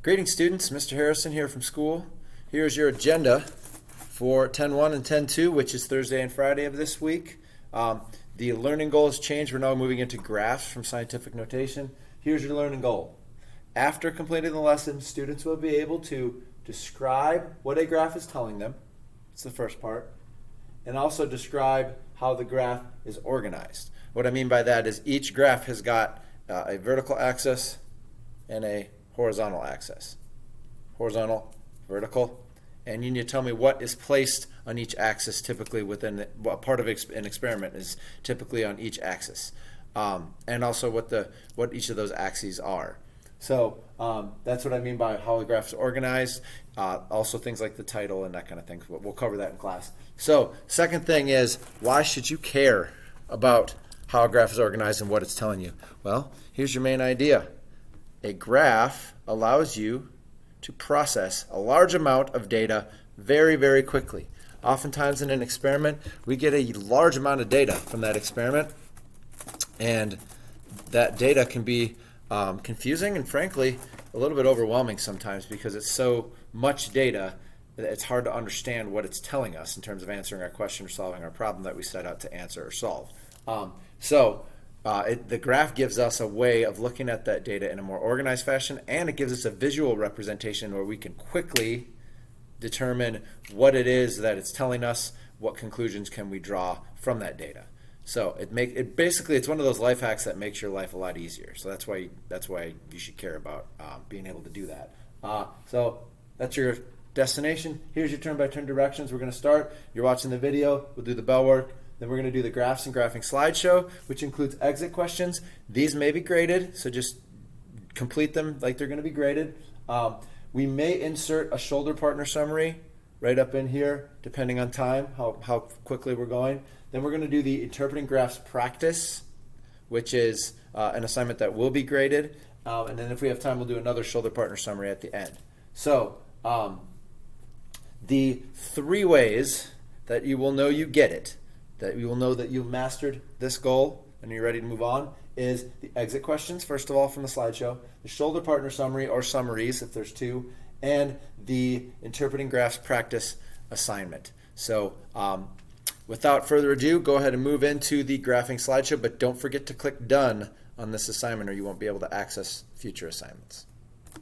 Greetings, students. Mr. Harrison here from school. Here's your agenda for 10-1 and 10-2, which is Thursday and Friday of this week. The learning goal has changed. We're now moving into graphs from scientific notation. Here's your learning goal. After completing the lesson, students will be able to describe what a graph is telling them. It's the first part. And also describe how the graph is organized. What I mean by that is each graph has got a vertical axis and a horizontal axis. Horizontal, vertical, and you need to tell me what is placed on each axis typically within what part of an experiment is typically on each axis, and also what each of those axes are. So that's what I mean by how the graph is organized. Also things like the title and that kind of thing. We'll cover that in class. So second thing is, why should you care about how a graph is organized and what it's telling you? Well, here's your main idea. A graph allows you to process a large amount of data very, very quickly. Oftentimes in an experiment, we get a large amount of data from that experiment, and that data can be confusing and frankly a little bit overwhelming sometimes because it's so much data that it's hard to understand what it's telling us in terms of answering our question or solving our problem that we set out to answer or solve. The graph gives us a way of looking at that data in a more organized fashion, and it gives us a visual representation where we can quickly determine what it is that it's telling us, what conclusions can we draw from that data. So basically it's one of those life hacks that makes your life a lot easier. So that's why you should care about being able to do that. So that's your destination. Here's your turn-by-turn directions. We're going to start. You're watching the video. We'll do the bell work. Then we're going to do the graphs and graphing slideshow, which includes exit questions. These may be graded, so just complete them like they're going to be graded. We may insert a shoulder partner summary right up in here, depending on time, how quickly we're going. Then we're going to do the interpreting graphs practice, which is an assignment that will be graded. And then if we have time, we'll do another shoulder partner summary at the end. So the three ways that you will know you get it, that you will know that you've mastered this goal and you're ready to move on, is the exit questions, first of all, from the slideshow, the shoulder partner summary or summaries if there's two, and the interpreting graphs practice assignment. So without further ado, go ahead and move into the graphing slideshow, but don't forget to click done on this assignment or you won't be able to access future assignments.